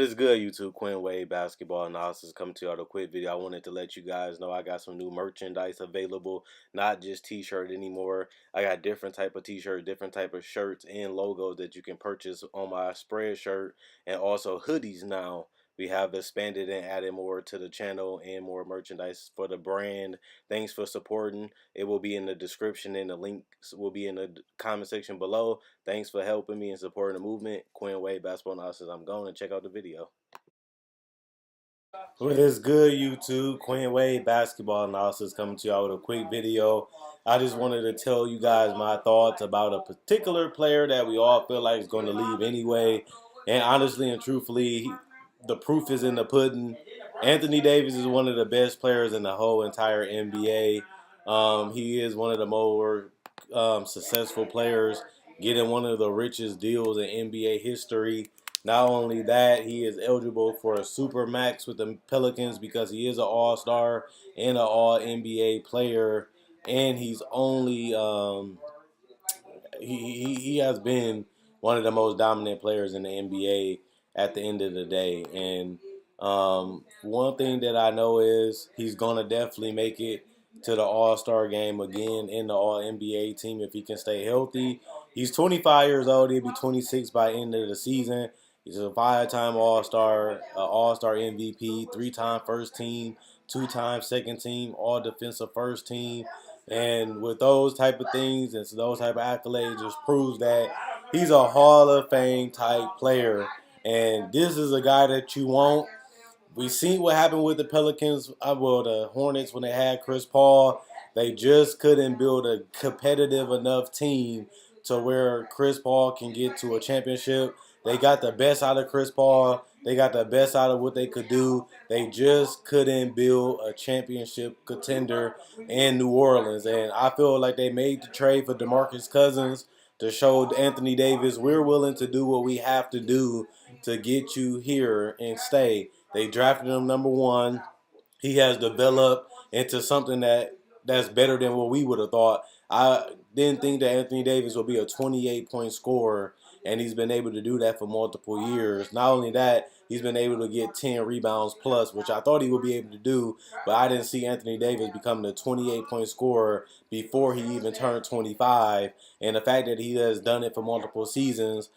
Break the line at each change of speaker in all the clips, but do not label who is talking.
is good, YouTube? Quinn Wade Basketball Analysis coming to you out a quick video. I wanted to let you guys know I got some new merchandise available, not just t-shirt anymore. I got different type of t-shirt, different type of shirts and logos that you can purchase on my spread shirt, and also hoodies now. We have expanded and added more to the channel and more merchandise for the brand. Thanks for supporting. It will be in the description and the links will be in the comment section below. Thanks for helping me and supporting the movement. Quinn Wade Basketball Analysis. I'm going to check out the video. What is good, YouTube? Quinn Wade Basketball Analysis coming to y'all with a quick video. I just wanted to tell you guys my thoughts about a particular player that we all feel like is going to leave anyway. And honestly and truthfully, the proof is in the pudding. Anthony Davis is one of the best players in the whole entire NBA. He is one of the more successful players, getting one of the richest deals in NBA history. Not only that, he is eligible for a super max with the Pelicans because he is an all-star and an all-NBA player, and he's only he has been one of the most dominant players in the NBA at the end of the day. And one thing that I know is he's gonna definitely make it to the All-Star game again in the All-NBA team if he can stay healthy. He's 25 years old. He'll be 26 by the end of the season. He's a five-time All-Star, All-Star MVP, three-time first team, two-time second team, all-defensive first team. And with those type of things and those type of accolades, just proves that he's a Hall of Fame type player. And this is a guy that you want. We seen what happened with the Pelicans, the Hornets when they had Chris Paul. They just couldn't build a competitive enough team to where Chris Paul can get to a championship. They got the best out of Chris Paul. They got the best out of what they could do. They just couldn't build a championship contender in New Orleans. And I feel like they made the trade for DeMarcus Cousins to show Anthony Davis we're willing to do what we have to do to get you here and stay. They drafted him number one. He has developed into something that's better than what we would have thought. I didn't think that Anthony Davis would be a 28-point scorer, and he's been able to do that for multiple years. Not only that, he's been able to get 10 rebounds plus, which I thought he would be able to do, but I didn't see Anthony Davis becoming a 28-point scorer before he even turned 25. And the fact that he has done it for multiple seasons,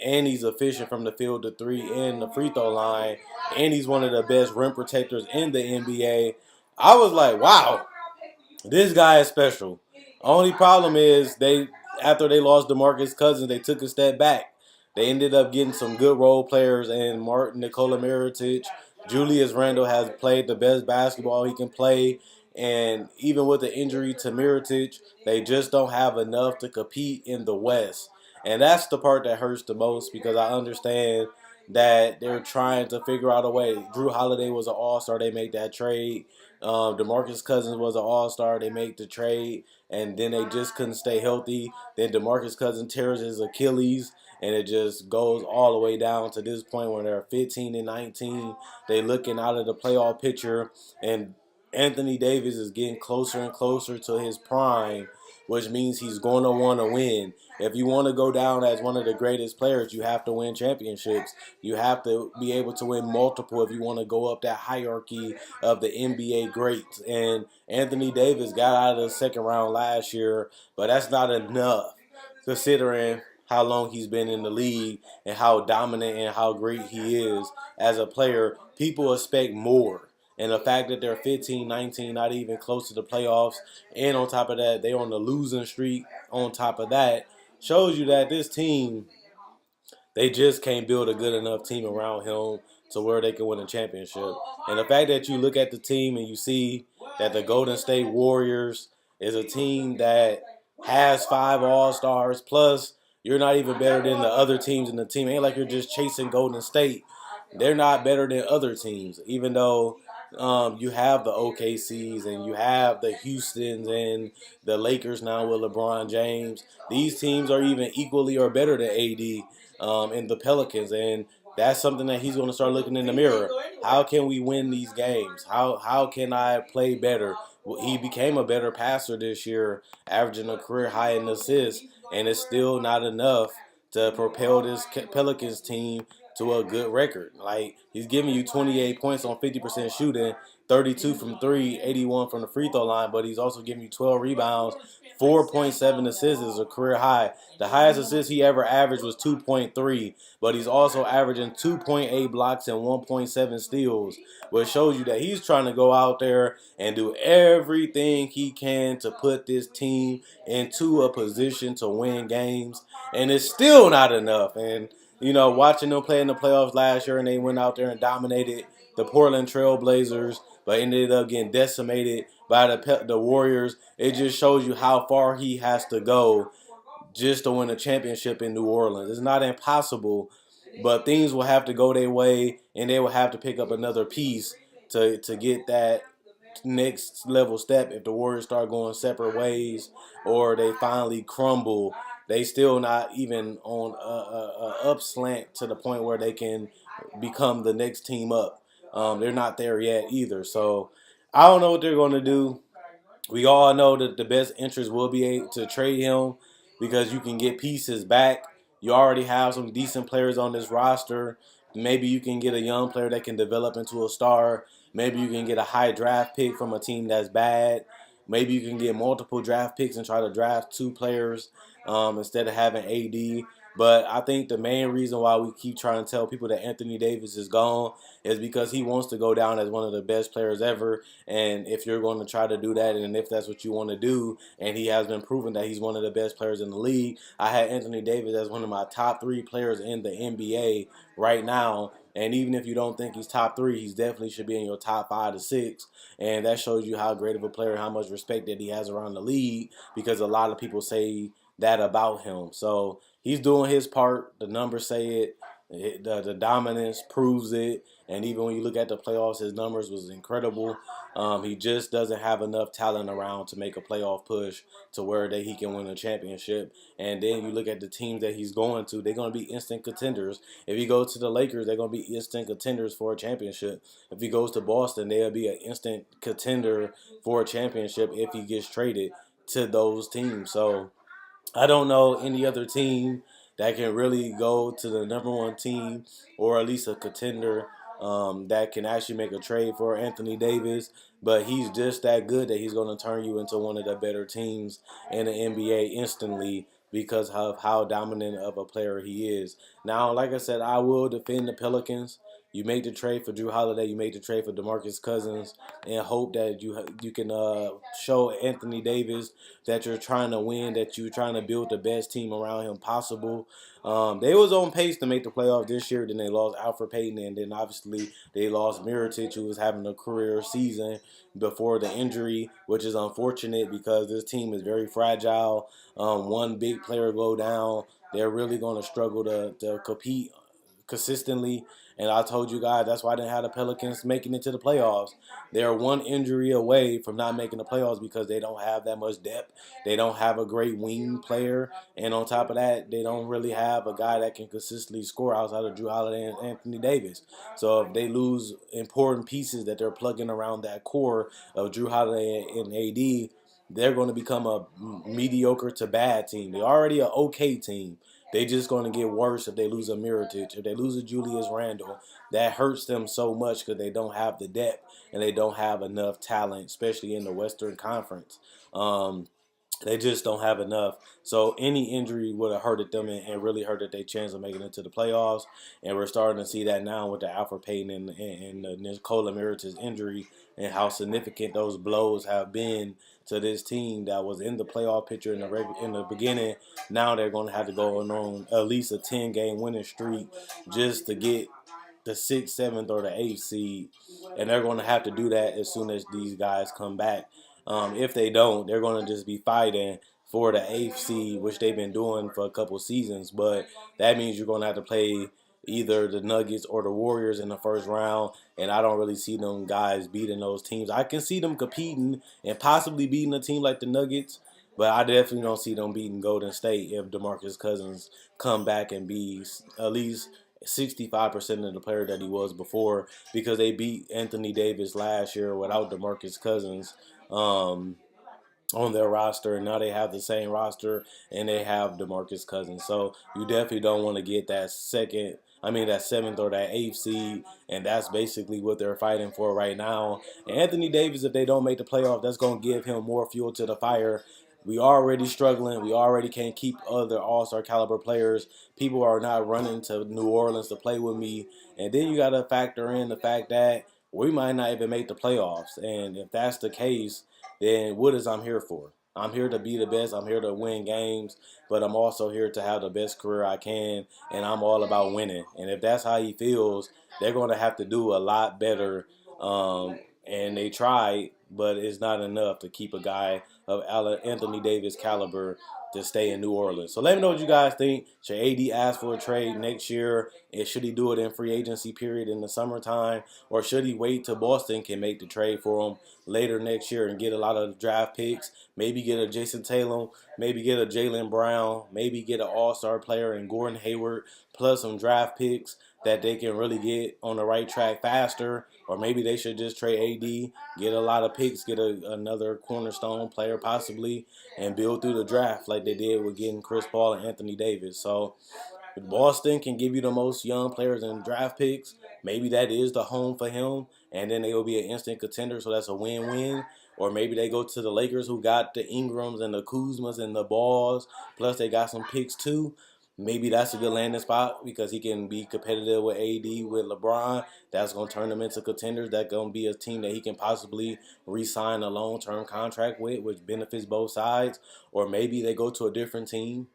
and he's efficient from the field to three and the free throw line, and he's one of the best rim protectors in the NBA. I was like, wow, this guy is special. Only problem is after they lost DeMarcus Cousins, they took a step back. They ended up getting some good role players, and Martin Nikola Mirotic, Julius Randle has played the best basketball he can play. And even with the injury to Mirotic, they just don't have enough to compete in the West. And that's the part that hurts the most because I understand that they're trying to figure out a way. Drew Holiday was an all-star. They made that trade. DeMarcus Cousins was an all-star. They made the trade, and then they just couldn't stay healthy. Then DeMarcus Cousins tears his Achilles, and it just goes all the way down to this point where they're 15 and 19. They're looking out of the playoff picture, and Anthony Davis is getting closer and closer to his prime, which means he's going to want to win. If you want to go down as one of the greatest players, you have to win championships. You have to be able to win multiple if you want to go up that hierarchy of the NBA greats. And Anthony Davis got out of the second round last year, but that's not enough considering how long he's been in the league and how dominant and how great he is as a player. People expect more. And the fact that they're 15, 19, not even close to the playoffs, and on top of that, they're on the losing streak on top of that, shows you that this team, they just can't build a good enough team around him to where they can win a championship. And the fact that you look at the team and you see that the Golden State Warriors is a team that has 5 All-Stars, plus you're not even better than the other teams in the team. It ain't like you're just chasing Golden State. They're not better than other teams, even though you have the OKCs and you have the Houstons and the Lakers now with LeBron James. These teams are even equally or better than AD and the Pelicans, and that's something that he's going to start looking in the mirror. How can we win these games? How can I play better? Well, he became a better passer this year, averaging a career high in assists, and it's still not enough to propel this Pelicans team to a good record. Like, he's giving you 28 points on 50% shooting, 32 from three, 81 from the free throw line, but he's also giving you 12 rebounds, 4.7 assists is a career high. The highest assist he ever averaged was 2.3, but he's also averaging 2.8 blocks and 1.7 steals, which shows you that he's trying to go out there and do everything he can to put this team into a position to win games, and it's still not enough. And watching them play in the playoffs last year, and they went out there and dominated the Portland Trail Blazers, but ended up getting decimated by the Warriors. It just shows you how far he has to go just to win a championship in New Orleans. It's not impossible, but things will have to go their way, and they will have to pick up another piece to get that next level step. If the Warriors start going separate ways or they finally crumble, they still not even on a up slant to the point where they can become the next team up. They're not there yet either. So I don't know what they're going to do. We all know that the best interest will be able to trade him because you can get pieces back. You already have some decent players on this roster. Maybe you can get a young player that can develop into a star. Maybe you can get a high draft pick from a team that's bad. Maybe you can get multiple draft picks and try to draft two players instead of having AD. But I think the main reason why we keep trying to tell people that Anthony Davis is gone is because he wants to go down as one of the best players ever. And if you're going to try to do that, and if that's what you want to do, and he has been proven that he's one of the best players in the league, I had Anthony Davis as one of my top 3 players in the NBA right now. And even if you don't think he's top 3, he's definitely should be in your top 5 to 6. And that shows you how great of a player, how much respect that he has around the league, because a lot of people say that about him. So he's doing his part. The numbers say it. The dominance proves it. And even when you look at the playoffs, his numbers was incredible. He just doesn't have enough talent around to make a playoff push to where that he can win a championship. And then you look at the teams that he's going to, they're going to be instant contenders. If he goes to the Lakers, they're going to be instant contenders for a championship. If he goes to Boston, they'll be an instant contender for a championship if he gets traded to those teams. So I don't know any other team that can really go to the number 1 team or at least a contender that can actually make a trade for Anthony Davis. But he's just that good that he's going to turn you into one of the better teams in the NBA instantly because of how dominant of a player he is. Now, like I said, I will defend the Pelicans. You made the trade for Drew Holiday. You made the trade for DeMarcus Cousins, and hope that you can show Anthony Davis that you're trying to win, that you're trying to build the best team around him possible. They was on pace to make the playoffs this year. Then they lost Alfred Payton, and then obviously they lost Mirotic, who was having a career season before the injury, which is unfortunate because this team is very fragile. One big player go down, they're really going to struggle to compete consistently. And I told you guys that's why I didn't have the Pelicans making it to the playoffs. They're one injury away from not making the playoffs because they don't have that much depth. They don't have a great wing player. And on top of that, they don't really have a guy that can consistently score outside of Drew Holiday and Anthony Davis. So if they lose important pieces that they're plugging around that core of Drew Holiday and AD, they're going to become a mediocre to bad team. They're already an okay team. They just going to get worse if they lose a Mirotic, if they lose a Julius Randle. That hurts them so much because they don't have the depth and they don't have enough talent, especially in the Western Conference. They just don't have enough. So any injury would have hurted them and really hurted their chance of making it to the playoffs. And we're starting to see that now with the Alfred Payton and the Nikola Mirotic injury and how significant those blows have been to this team that was in the playoff picture in the beginning. Now they're going to have to go on at least a 10-game winning streak just to get the 6th, 7th, or the 8th seed. And they're going to have to do that as soon as these guys come back. If they don't, they're going to just be fighting for the 8th seed, which they've been doing for a couple seasons. But that means you're going to have to play either the Nuggets or the Warriors in the first round, and I don't really see them guys beating those teams. I can see them competing and possibly beating a team like the Nuggets, but I definitely don't see them beating Golden State if DeMarcus Cousins come back and be at least 65% of the player that he was before, because they beat Anthony Davis last year without DeMarcus Cousins on their roster, and now they have the same roster and they have DeMarcus Cousins. So you definitely don't want to get that I mean, that 7th or that 8th seed, and that's basically what they're fighting for right now. And Anthony Davis, if they don't make the playoff, that's going to give him more fuel to the fire. We already struggling. We already can't keep other All-Star caliber players. People are not running to New Orleans to play with me. And then you got to factor in the fact that we might not even make the playoffs. And if that's the case, then what is I'm here for? I'm here to be the best. I'm here to win games, but I'm also here to have the best career I can, and I'm all about winning. And if that's how he feels, they're going to have to do a lot better. And they tried, but it's not enough to keep a guy of Anthony Davis caliber to stay in New Orleans. So let me know what you guys think. Should AD ask for a trade next year? And should he do it in free agency period in the summertime? Or should he wait till Boston can make the trade for him later next year and get a lot of draft picks? Maybe get a Jason Tatum, maybe get a Jaylen Brown, maybe get an all-star player in Gordon Hayward, plus some draft picks that they can really get on the right track faster. Or maybe they should just trade AD, get a lot of picks, get another cornerstone player possibly, and build through the draft like they did with getting Chris Paul and Anthony Davis. So if Boston can give you the most young players and draft picks, maybe that is the home for him, and then they will be an instant contender, so that's a win-win. Or maybe they go to the Lakers, who got the Ingrams and the Kuzmas and the Balls, plus they got some picks too. Maybe that's a good landing spot because he can be competitive with AD, with LeBron. That's going to turn them into contenders. That's going to be a team that he can possibly re-sign a long-term contract with, which benefits both sides. Or maybe they go to a different team.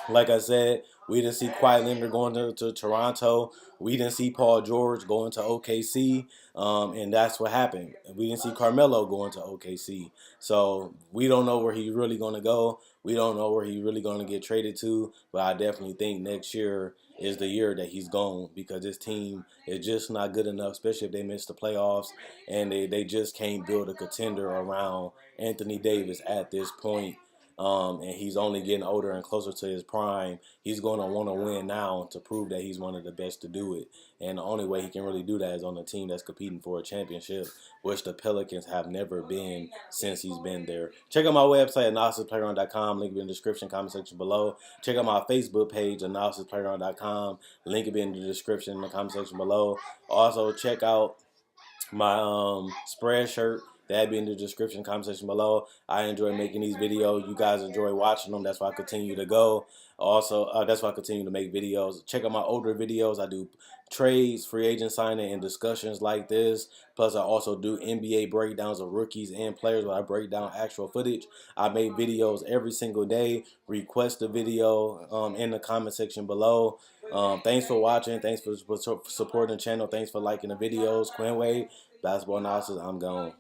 Like I said, we didn't see Kawhi Leonard going to Toronto. We didn't see Paul George going to OKC, and that's what happened. We didn't see Carmelo going to OKC. So we don't know where he's really going to go. We don't know where he's really going to get traded to, but I definitely think next year is the year that he's gone because this team is just not good enough, especially if they miss the playoffs, and they just can't build a contender around Anthony Davis at this point. And he's only getting older and closer to his prime. He's going to want to win now to prove that he's one of the best to do it. And the only way he can really do that is on a team that's competing for a championship, which the Pelicans have never been since he's been there. Check out my website, AnalysisPlayground.com. Link will be in the description, comment section below. Check out my Facebook page, AnalysisPlayground.com. Link will be in the description, in the comment section below. Also, check out my spread shirt. That'd be in the description, comment section below. I enjoy making these videos. You guys enjoy watching them. That's why I continue to go. Also, that's why I continue to make videos. Check out my older videos. I do trades, free agent signing, and discussions like this. Plus, I also do NBA breakdowns of rookies and players where I break down actual footage. I make videos every single day. Request a video in the comment section below. Thanks for watching. Thanks for supporting the channel. Thanks for liking the videos. Quinn Wade, Basketball Analysis. I'm gone.